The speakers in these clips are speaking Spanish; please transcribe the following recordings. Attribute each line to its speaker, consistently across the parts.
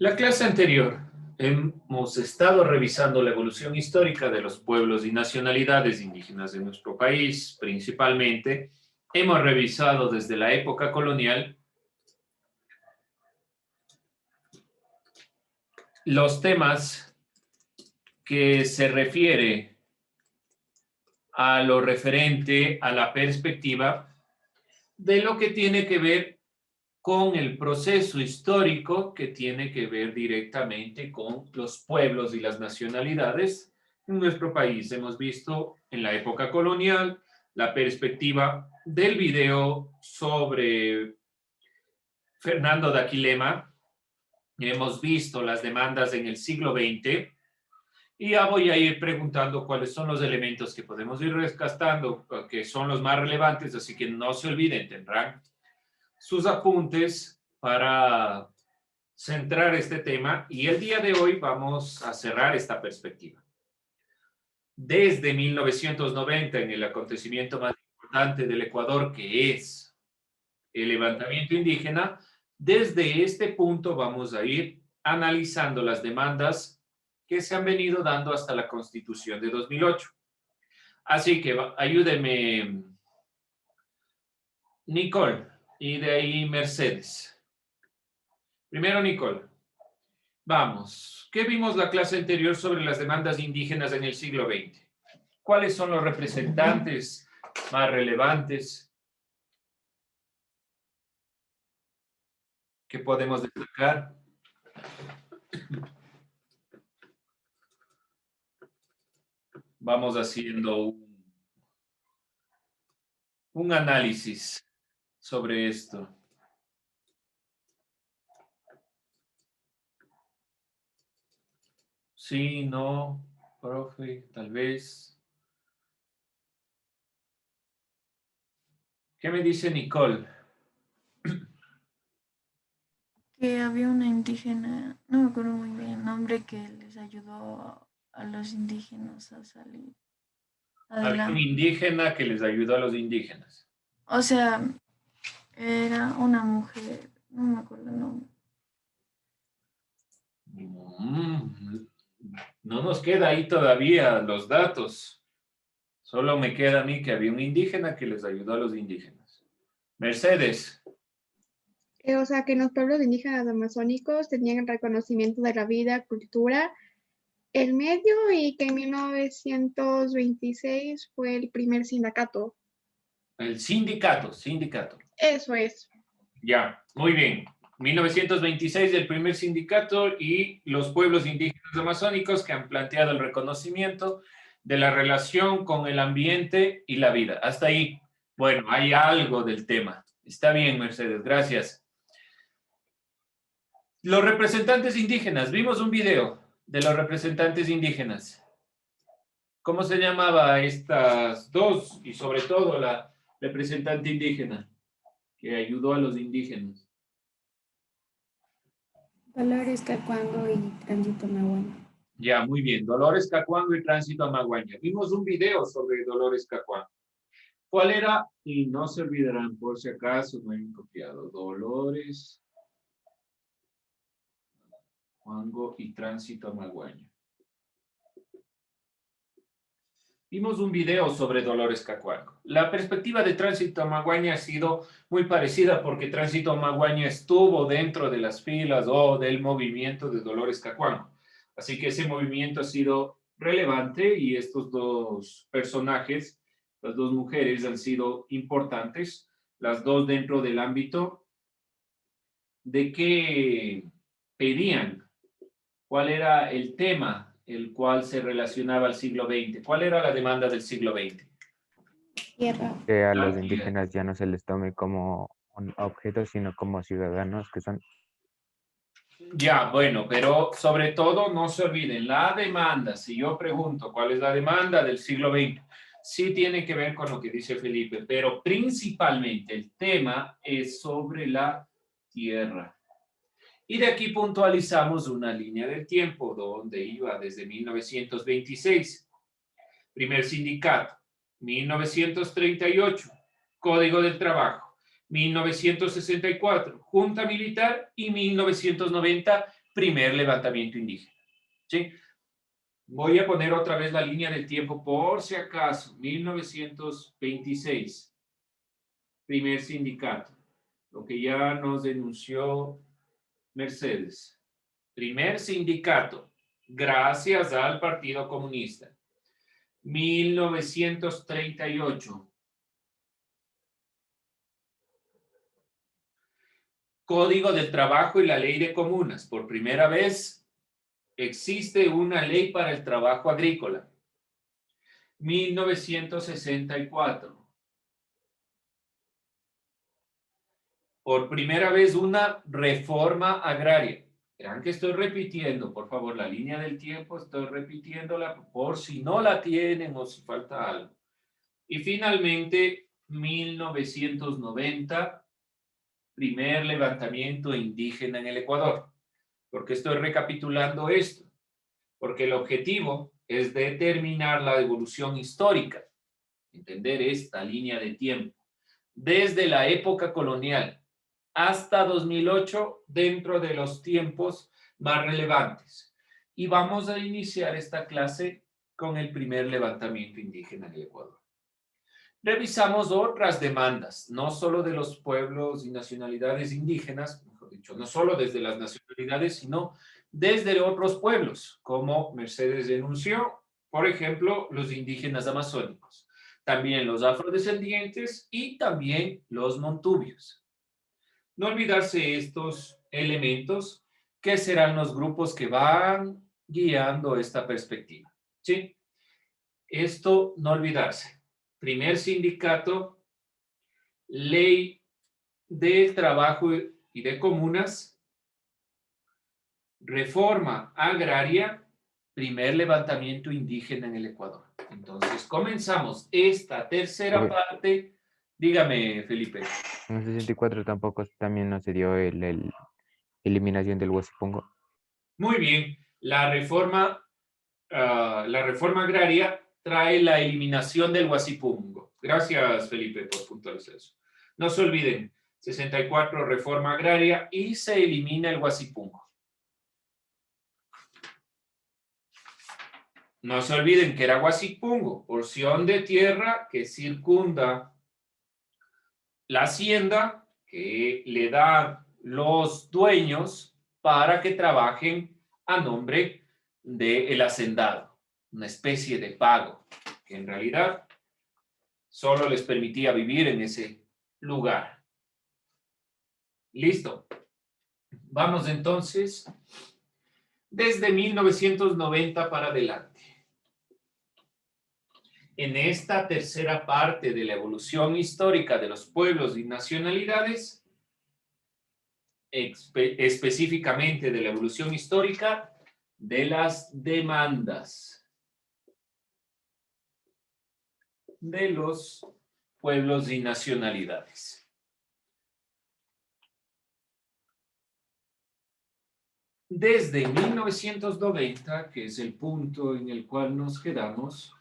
Speaker 1: La clase anterior hemos estado revisando la evolución histórica de los pueblos y nacionalidades indígenas de nuestro país. Principalmente, hemos revisado desde la época colonial los temas que se refiere a lo referente a la perspectiva de lo que tiene que ver con el proceso histórico que tiene que ver directamente con los pueblos y las nacionalidades en nuestro país. Hemos visto en la época colonial la perspectiva del video sobre Fernando de Aquilema. Hemos visto las demandas en el siglo XX y ya voy a ir preguntando cuáles son los elementos que podemos ir rescatando, que son los más relevantes, así que no se olviden, tendrán sus apuntes para centrar este tema y el día de hoy vamos a cerrar esta perspectiva. Desde 1990, en el acontecimiento más importante del Ecuador, que es el levantamiento indígena, desde este punto vamos a ir analizando las demandas que se han venido dando hasta la Constitución de 2008. Así que ayúdeme, Nicole. Y de ahí Mercedes. Primero, Nicole. Vamos. ¿Qué vimos la clase anterior sobre las demandas indígenas en el siglo XX? ¿Cuáles son los representantes más relevantes que podemos destacar? Vamos haciendo un análisis sobre esto. Sí, no, profe, tal vez. ¿Qué me dice Nicole?
Speaker 2: Que había una indígena, no me acuerdo muy bien el nombre, que les ayudó a los indígenas a salir
Speaker 1: Había un
Speaker 2: adelante.
Speaker 1: indígena que les ayudó a los indígenas.
Speaker 2: O sea, era una mujer, no me acuerdo el nombre.
Speaker 1: No nos queda ahí todavía los datos. Solo me queda a mí que había un indígena que les ayudó a los indígenas. Mercedes.
Speaker 3: O sea, que en los pueblos indígenas amazónicos tenían el reconocimiento de la vida, cultura, el medio y que en 1926 fue el primer sindicato.
Speaker 1: El sindicato.
Speaker 3: Eso es.
Speaker 1: Ya, muy bien. 1926 el primer sindicato y los pueblos indígenas amazónicos que han planteado el reconocimiento de la relación con el ambiente y la vida. Hasta ahí. Bueno, hay algo del tema. Está bien, Mercedes, gracias. Los representantes indígenas. Vimos un video de los representantes indígenas. ¿Cómo se llamaba estas dos? Y sobre todo la representante indígena que ayudó a los indígenas.
Speaker 4: Dolores Cacuango y Tránsito Maguaña.
Speaker 1: Ya, muy bien. Dolores Cacuango y Tránsito a Maguaña. Vimos un video sobre Dolores Cacuango. ¿Cuál era? Y no se olvidarán, por si acaso, no hay copiado. Dolores Cacuango y Tránsito a Maguaña. Vimos un video sobre Dolores Cacuango. La perspectiva de Tránsito a Maguaña ha sido muy parecida porque Tránsito a Maguaña estuvo dentro de las filas o del movimiento de Dolores Cacuango. Así que ese movimiento ha sido relevante y estos dos personajes, las dos mujeres, han sido importantes, las dos dentro del ámbito de qué pedían, cuál era el tema el cual se relacionaba al siglo XX. ¿Cuál era la demanda del siglo XX?
Speaker 4: Tierra.
Speaker 5: Que a los indígenas ya no se les tome como un objeto, sino como ciudadanos que son.
Speaker 1: Ya, bueno, pero sobre todo no se olviden, la demanda, si yo pregunto cuál es la demanda del siglo XX, sí tiene que ver con lo que dice Felipe, pero principalmente el tema es sobre la tierra. Y de aquí puntualizamos una línea del tiempo donde iba desde 1926, primer sindicato, 1938, Código del Trabajo, 1964, Junta Militar y 1990, primer levantamiento indígena. ¿Sí? Voy a poner otra vez la línea del tiempo por si acaso. 1926. Primer sindicato. Lo que ya nos denunció Mercedes. Primer sindicato. Gracias al Partido Comunista. 1938. Código del Trabajo y la Ley de Comunas. Por primera vez existe una ley para el trabajo agrícola. 1964. Por primera vez una reforma agraria. Verán que estoy repitiendo, por favor, la línea del tiempo, estoy repitiéndola por si no la tienen o si falta algo. Y finalmente, 1990, primer levantamiento indígena en el Ecuador. ¿Por qué estoy recapitulando esto? Porque el objetivo es determinar la evolución histórica, entender esta línea de tiempo, desde la época colonial hasta 2008 dentro de los tiempos más relevantes. Y vamos a iniciar esta clase con el primer levantamiento indígena en el Ecuador. Revisamos otras demandas, no solo de los pueblos y nacionalidades indígenas, mejor dicho, no solo desde las nacionalidades, sino desde otros pueblos, como Mercedes denunció, por ejemplo, los indígenas amazónicos, también los afrodescendientes y también los montubios. No olvidarse estos elementos que serán los grupos que van guiando esta perspectiva. ¿Sí? Esto no olvidarse. Primer sindicato, ley de trabajo y de comunas, reforma agraria, primer levantamiento indígena en el Ecuador. Entonces, comenzamos esta tercera parte. Dígame, Felipe.
Speaker 5: En el 64 tampoco también no se dio el eliminación del Huasipungo.
Speaker 1: Muy bien. La reforma agraria trae la eliminación del Huasipungo. Gracias, Felipe, por puntualizar eso. No se olviden, 64, reforma agraria y se elimina el Huasipungo. No se olviden que era Huasipungo, porción de tierra que circunda la hacienda que le dan los dueños para que trabajen a nombre del hacendado, una especie de pago que en realidad solo les permitía vivir en ese lugar. Listo. Vamos entonces desde 1990 para adelante. En esta tercera parte de la evolución histórica de los pueblos y nacionalidades, específicamente de la evolución histórica de las demandas de los pueblos y nacionalidades. Desde 1990, que es el punto en el cual nos quedamos,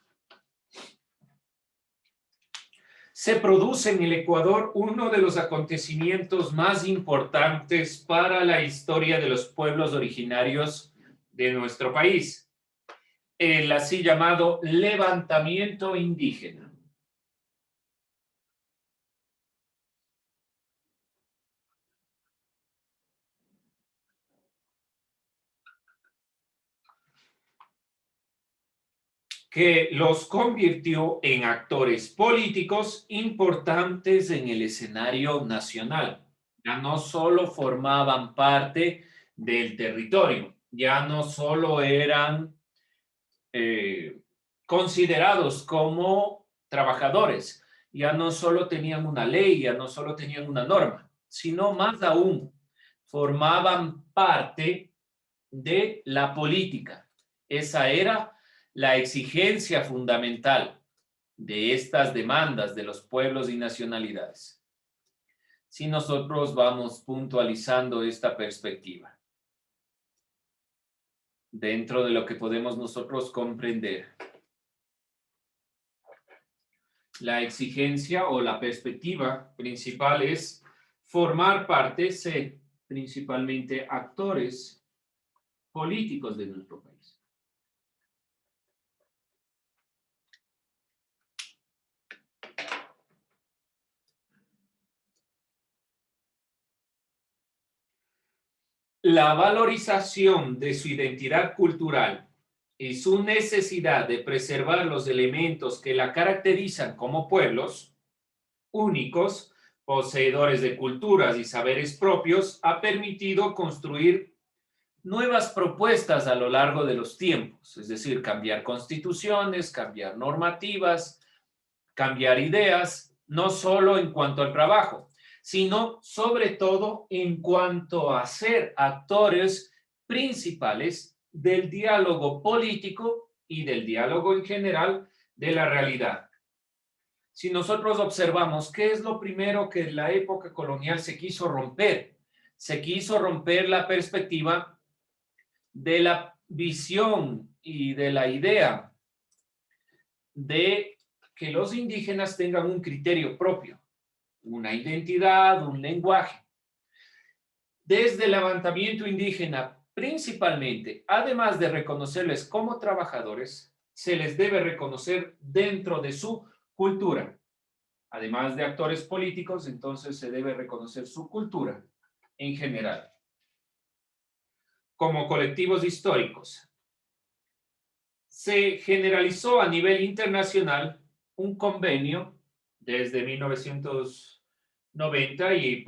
Speaker 1: se produce en el Ecuador uno de los acontecimientos más importantes para la historia de los pueblos originarios de nuestro país, el así llamado levantamiento indígena. Que los convirtió en actores políticos importantes en el escenario nacional. Ya no solo formaban parte del territorio, ya no solo eran considerados como trabajadores, ya no solo tenían una ley, ya no solo tenían una norma, sino más aún, formaban parte de la política. Esa era la exigencia fundamental de estas demandas de los pueblos y nacionalidades. Si nosotros vamos puntualizando esta perspectiva, dentro de lo que podemos nosotros comprender, la exigencia o la perspectiva principal es formar parte, ser principalmente actores políticos de nuestro país. La valorización de su identidad cultural y su necesidad de preservar los elementos que la caracterizan como pueblos únicos, poseedores de culturas y saberes propios, ha permitido construir nuevas propuestas a lo largo de los tiempos, es decir, cambiar constituciones, cambiar normativas, cambiar ideas, no solo en cuanto al trabajo, sino sobre todo en cuanto a ser actores principales del diálogo político y del diálogo en general de la realidad. Si nosotros observamos qué es lo primero que en la época colonial se quiso romper la perspectiva de la visión y de la idea de que los indígenas tengan un criterio propio, una identidad, un lenguaje. Desde el levantamiento indígena, principalmente, además de reconocerles como trabajadores, se les debe reconocer dentro de su cultura. Además de actores políticos, entonces se debe reconocer su cultura en general. Como colectivos históricos, se generalizó a nivel internacional un convenio desde 1990 y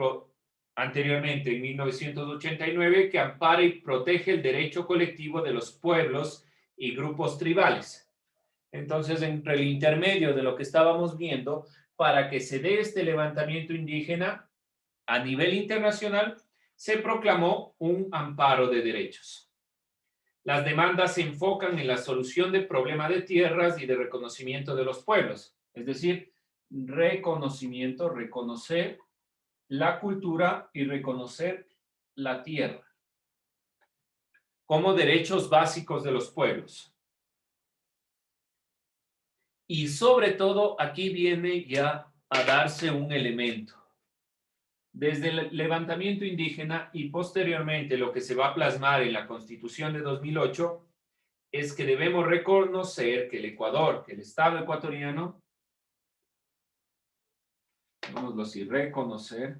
Speaker 1: anteriormente en 1989 que ampara y protege el derecho colectivo de los pueblos y grupos tribales. Entonces, entre el intermedio de lo que estábamos viendo, para que se dé este levantamiento indígena a nivel internacional, se proclamó un amparo de derechos. Las demandas se enfocan en la solución del problema de tierras y de reconocimiento de los pueblos, es decir, reconocimiento, reconocer la cultura y reconocer la tierra como derechos básicos de los pueblos. Y sobre todo, aquí viene ya a darse un elemento. Desde el levantamiento indígena y posteriormente lo que se va a plasmar en la Constitución de 2008 es que debemos reconocer que el Ecuador, que el Estado ecuatoriano, digámoslo así, reconocer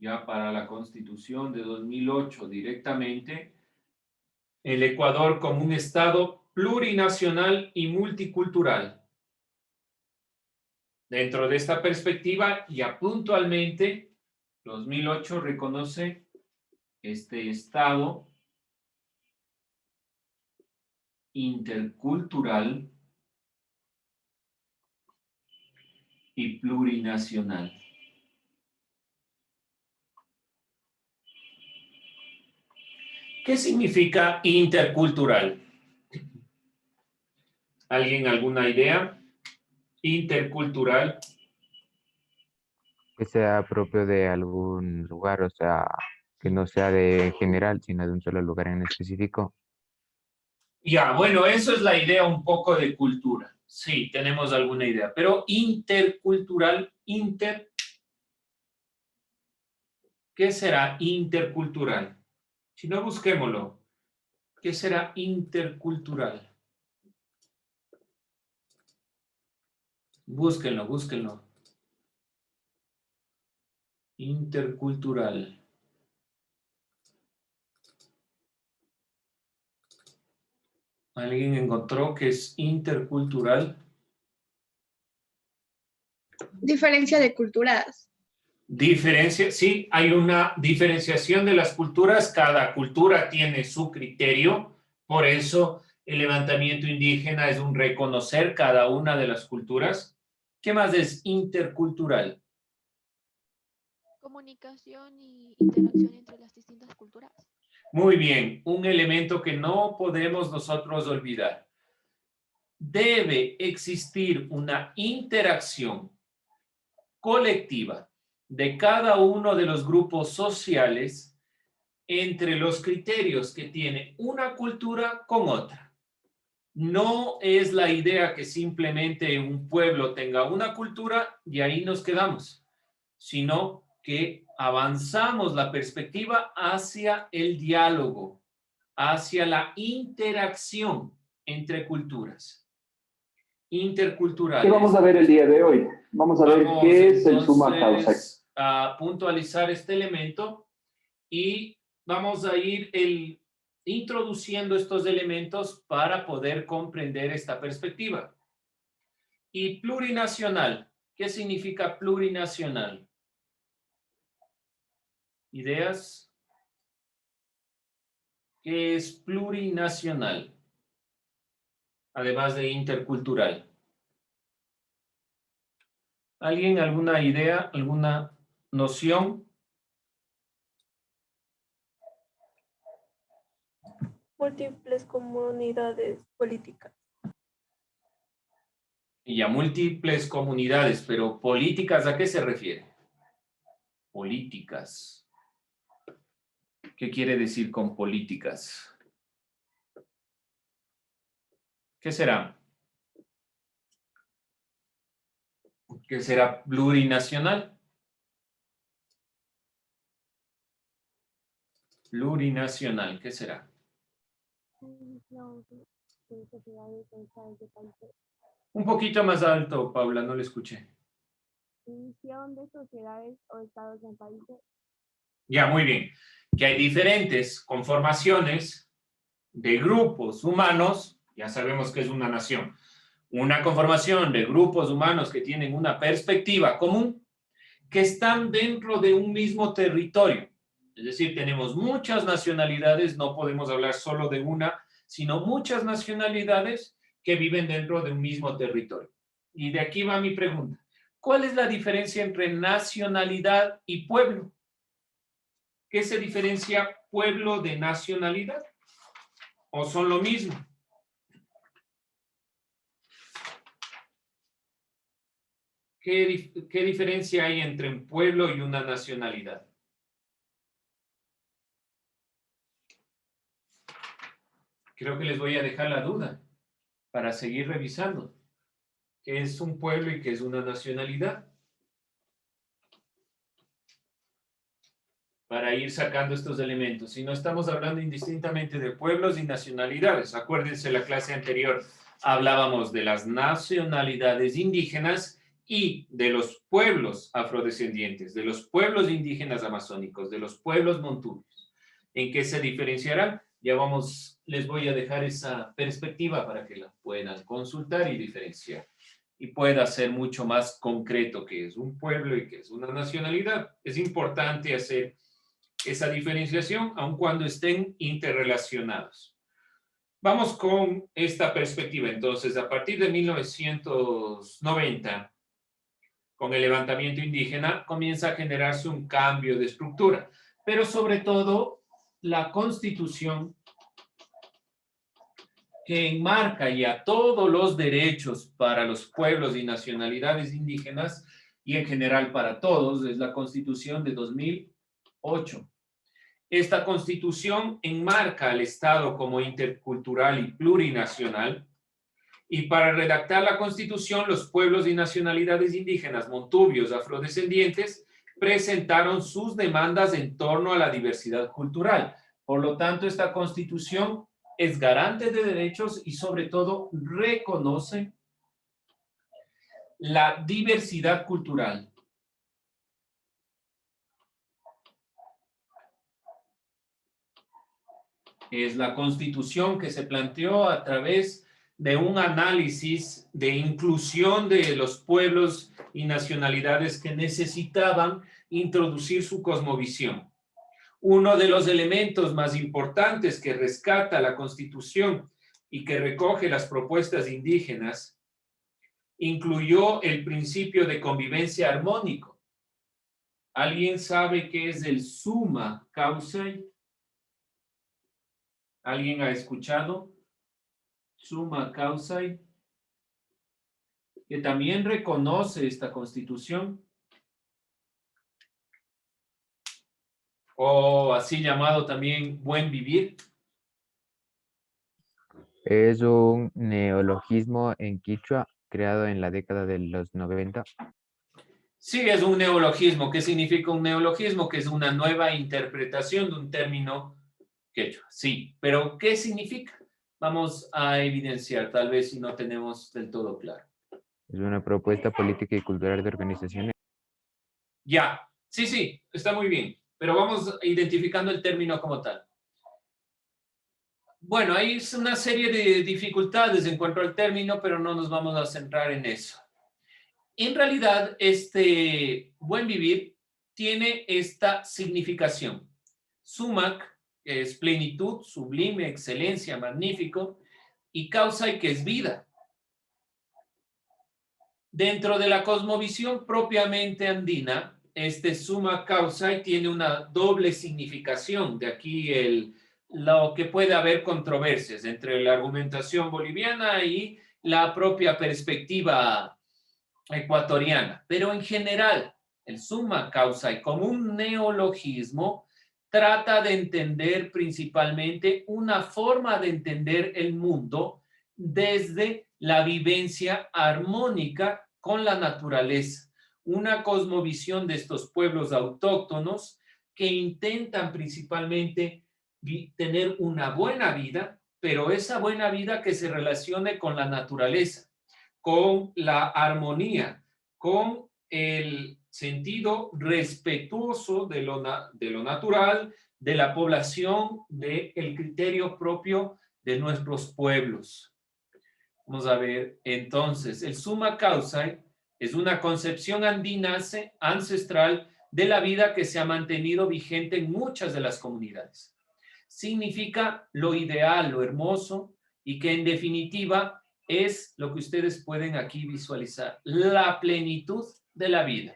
Speaker 1: ya para la Constitución de 2008 directamente, el Ecuador como un Estado plurinacional y multicultural. Dentro de esta perspectiva, ya puntualmente, 2008 reconoce este Estado intercultural y plurinacional. ¿Qué significa intercultural? ¿Alguien alguna idea? Intercultural.
Speaker 5: Que sea propio de algún lugar, o sea, que no sea de general, sino de un solo lugar en específico.
Speaker 1: Ya, bueno, eso es la idea un poco de cultura. Sí, tenemos alguna idea, pero intercultural, ¿qué será intercultural? Si no, busquémoslo. ¿Qué será intercultural? Búsquenlo, búsquenlo. Intercultural. ¿Alguien encontró que es intercultural?
Speaker 3: Diferencia de culturas.
Speaker 1: Diferencia, sí, hay una diferenciación de las culturas. Cada cultura tiene su criterio. Por eso el levantamiento indígena es un reconocer cada una de las culturas. ¿Qué más es intercultural?
Speaker 6: Comunicación y interacción entre las distintas culturas.
Speaker 1: Muy bien, un elemento que no podemos nosotros olvidar. Debe existir una interacción colectiva de cada uno de los grupos sociales entre los criterios que tiene una cultura con otra. No es la idea que simplemente un pueblo tenga una cultura y ahí nos quedamos. sino que avanzamos la perspectiva hacia el diálogo, hacia la interacción entre culturas, interculturales.
Speaker 7: ¿Qué vamos a ver el día de hoy? Vamos a ver qué es el summa causa.
Speaker 1: Entonces, a puntualizar este elemento y vamos a ir introduciendo estos elementos para poder comprender esta perspectiva. Y plurinacional, ¿qué significa plurinacional? ¿Ideas? ¿Qué es plurinacional? Además de intercultural. ¿Alguien, alguna idea, alguna noción?
Speaker 8: Múltiples comunidades políticas.
Speaker 1: Y a múltiples comunidades, pero políticas, ¿a qué se refiere? Políticas. ¿Qué quiere decir con políticas? ¿Qué será? ¿Qué será plurinacional? Plurinacional, ¿qué será? Un poquito más alto, Paula, no le escuché.
Speaker 8: División de sociedades o estados en países.
Speaker 1: Ya, muy bien. Que hay diferentes conformaciones de grupos humanos, ya sabemos que es una nación. Una conformación de grupos humanos que tienen una perspectiva común, que están dentro de un mismo territorio. Es decir, tenemos muchas nacionalidades, no podemos hablar solo de una, sino muchas nacionalidades que viven dentro de un mismo territorio. Y de aquí va mi pregunta. ¿Cuál es la diferencia entre nacionalidad y pueblo? ¿Qué se diferencia pueblo de nacionalidad? ¿O son lo mismo? ¿Qué diferencia hay entre un pueblo y una nacionalidad? Creo que les voy a dejar la duda para seguir revisando. ¿Qué es un pueblo y qué es una nacionalidad? Para ir sacando estos elementos. Si no estamos hablando indistintamente de pueblos y nacionalidades. Acuérdense, la clase anterior hablábamos de las nacionalidades indígenas y de los pueblos afrodescendientes, de los pueblos indígenas amazónicos, de los pueblos montubios. ¿En qué se diferenciarán? Ya les voy a dejar esa perspectiva para que la puedan consultar y diferenciar. Y pueda ser mucho más concreto qué es un pueblo y qué es una nacionalidad. Es importante hacer esa diferenciación, aun cuando estén interrelacionados. Vamos con esta perspectiva. Entonces, a partir de 1990, con el levantamiento indígena, comienza a generarse un cambio de estructura, pero sobre todo la Constitución que enmarca ya todos los derechos para los pueblos y nacionalidades indígenas y en general para todos, es la Constitución de 2008. Esta Constitución enmarca al Estado como intercultural y plurinacional, y para redactar la Constitución, los pueblos y nacionalidades indígenas, montubios, afrodescendientes, presentaron sus demandas en torno a la diversidad cultural. Por lo tanto, esta Constitución es garante de derechos y sobre todo reconoce la diversidad cultural. Es la Constitución que se planteó a través de un análisis de inclusión de los pueblos y nacionalidades que necesitaban introducir su cosmovisión. Uno de los elementos más importantes que rescata la Constitución y que recoge las propuestas indígenas incluyó el principio de convivencia armónico. ¿Alguien sabe qué es el summa causae? ¿Alguien ha escuchado? Summa causae, que también reconoce esta Constitución, o así llamado también buen vivir.
Speaker 5: Es un neologismo en quichua creado en la década de los 90.
Speaker 1: Sí, es un neologismo. ¿Qué significa un neologismo? Que es una nueva interpretación de un término quechua. Sí, pero ¿qué significa? Vamos a evidenciar, tal vez si no tenemos del todo claro.
Speaker 5: Es una propuesta política y cultural de organizaciones.
Speaker 1: Ya, sí, está muy bien. Pero vamos identificando el término como tal. Bueno, hay una serie de dificultades en cuanto al término, pero no nos vamos a centrar en eso. En realidad, este buen vivir tiene esta significación. Sumac, que es plenitud, sublime, excelencia, magnífico, y causa, que es vida. Dentro de la cosmovisión propiamente andina, este summa causa tiene una doble significación. De aquí lo que puede haber controversias entre la argumentación boliviana y la propia perspectiva ecuatoriana. Pero en general, el summa causa y como un neologismo trata de entender principalmente una forma de entender el mundo desde la vivencia armónica con la naturaleza, una cosmovisión de estos pueblos autóctonos que intentan principalmente tener una buena vida, pero esa buena vida que se relacione con la naturaleza, con la armonía, con el sentido respetuoso de lo natural, de la población, del criterio propio de nuestros pueblos. Vamos a ver, entonces, el summa causa es una concepción andina ancestral de la vida que se ha mantenido vigente en muchas de las comunidades. Significa lo ideal, lo hermoso, y que en definitiva es lo que ustedes pueden aquí visualizar, la plenitud de la vida.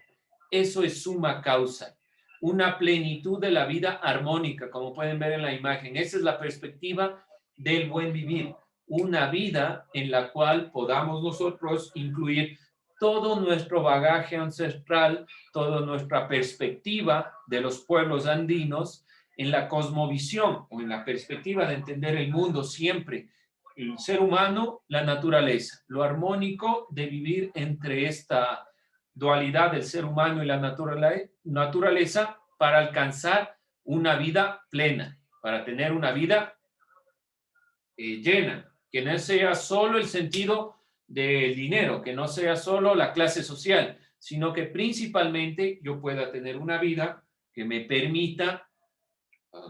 Speaker 1: Eso es summa causa, una plenitud de la vida armónica, como pueden ver en la imagen. Esa es la perspectiva del buen vivir, una vida en la cual podamos nosotros incluir todo nuestro bagaje ancestral, toda nuestra perspectiva de los pueblos andinos en la cosmovisión o en la perspectiva de entender el mundo siempre, el ser humano, la naturaleza, lo armónico de vivir entre esta dualidad del ser humano y la naturaleza para alcanzar una vida plena, para tener una vida llena, que no sea solo el sentido del dinero, que no sea solo la clase social, sino que principalmente yo pueda tener una vida que me permita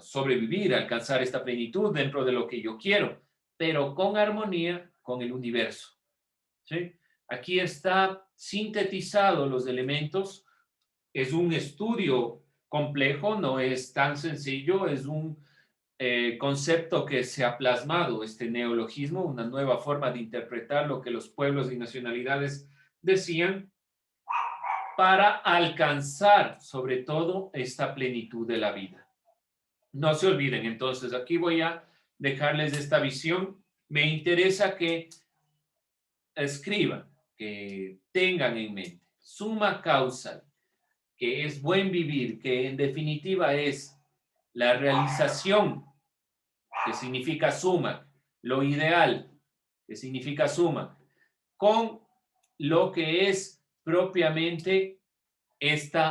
Speaker 1: sobrevivir, alcanzar esta plenitud dentro de lo que yo quiero, pero con armonía con el universo. ¿Sí? Aquí está sintetizado los elementos. Es un estudio complejo, no es tan sencillo, es un concepto que se ha plasmado, este neologismo, una nueva forma de interpretar lo que los pueblos y nacionalidades decían para alcanzar sobre todo esta plenitud de la vida. No se olviden, entonces, aquí voy a dejarles esta visión. Me interesa que escriban, que tengan en mente summa causa, que es buen vivir, que en definitiva es la realización, que significa suma, lo ideal, que significa suma, con lo que es propiamente este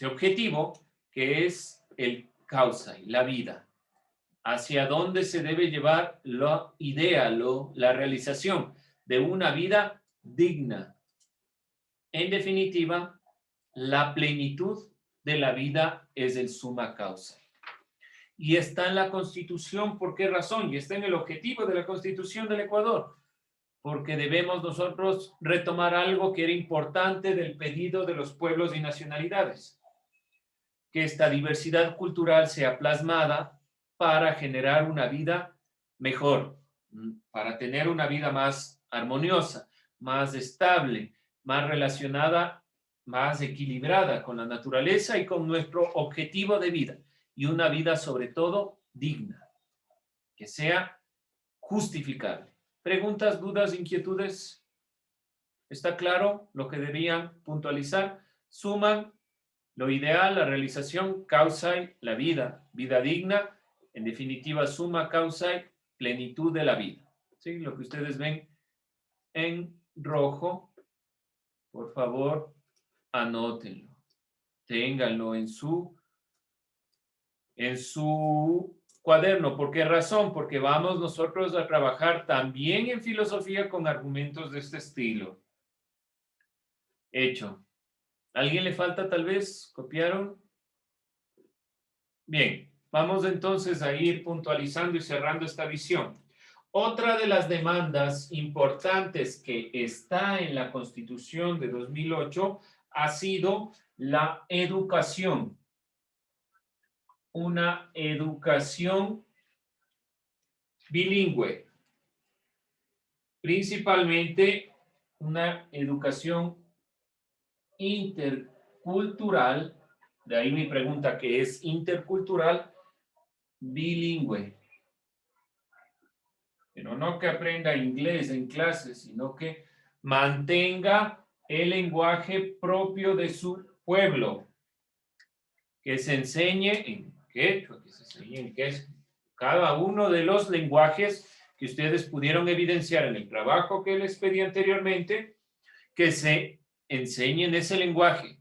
Speaker 1: objetivo, que es el causa y la vida. Hacia dónde se debe llevar la idea, la realización de una vida digna. En definitiva, la plenitud de la vida es el summa causa. Y está en la Constitución, ¿por qué razón? Y está en el objetivo de la Constitución del Ecuador, porque debemos nosotros retomar algo que era importante del pedido de los pueblos y nacionalidades, que esta diversidad cultural sea plasmada para generar una vida mejor, para tener una vida más armoniosa, más estable, más relacionada, más equilibrada con la naturaleza y con nuestro objetivo de vida, y una vida sobre todo digna, que sea justificable. ¿Preguntas, dudas, inquietudes? ¿Está claro lo que deberían puntualizar? Suman lo ideal, la realización, causa, la vida, vida digna, en definitiva, summa causa, plenitud de la vida. ¿Sí? Lo que ustedes ven en rojo, por favor, anótenlo. Ténganlo en su cuaderno. ¿Por qué razón? Porque vamos nosotros a trabajar también en filosofía con argumentos de este estilo. Hecho. ¿A alguien le falta tal vez? ¿Copiaron? Bien, vamos entonces a ir puntualizando y cerrando esta visión. Otra de las demandas importantes que está en la Constitución de 2008 ha sido la educación. Una educación bilingüe. Principalmente una educación intercultural. De ahí mi pregunta, ¿qué es intercultural? Bilingüe. Pero no que aprenda inglés en clase, sino que mantenga el lenguaje propio de su pueblo. Que se enseñe en quechua, que se enseñe en quechua. Cada uno de los lenguajes que ustedes pudieron evidenciar en el trabajo que les pedí anteriormente, que se enseñe en ese lenguaje,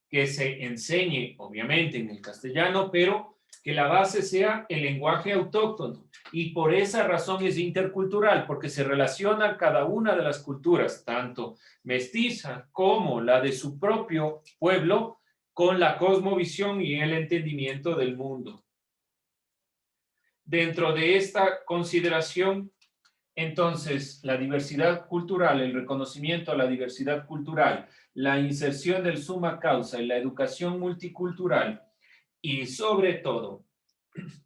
Speaker 1: que se enseñe obviamente en el castellano, pero que la base sea el lenguaje autóctono. Y por esa razón es intercultural, porque se relaciona cada una de las culturas, tanto mestiza como la de su propio pueblo, con la cosmovisión y el entendimiento del mundo. Dentro de esta consideración, entonces, la diversidad cultural, el reconocimiento a la diversidad cultural, la inserción del summa causa y la educación multicultural, y sobre todo,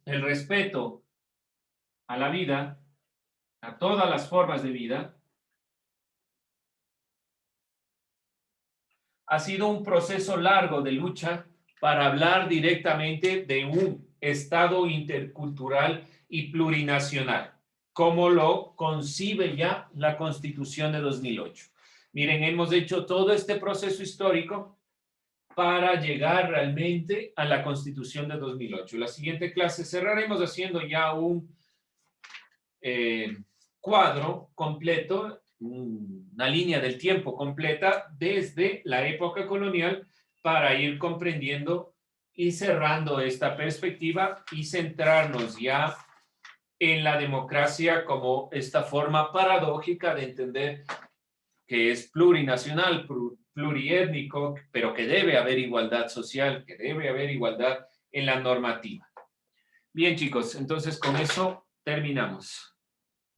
Speaker 1: el respeto a la vida, a todas las formas de vida, ha sido un proceso largo de lucha para hablar directamente de un Estado intercultural y plurinacional, como lo concibe ya la Constitución de 2008. Miren, hemos hecho todo este proceso histórico para llegar realmente a la Constitución de 2008. La siguiente clase cerraremos haciendo ya un cuadro completo, una línea del tiempo completa desde la época colonial para ir comprendiendo y cerrando esta perspectiva y centrarnos ya en la democracia como esta forma paradójica de entender que es plurinacional, pluriétnico, pero que debe haber igualdad social, que debe haber igualdad en la normativa. Bien, chicos, entonces con eso terminamos.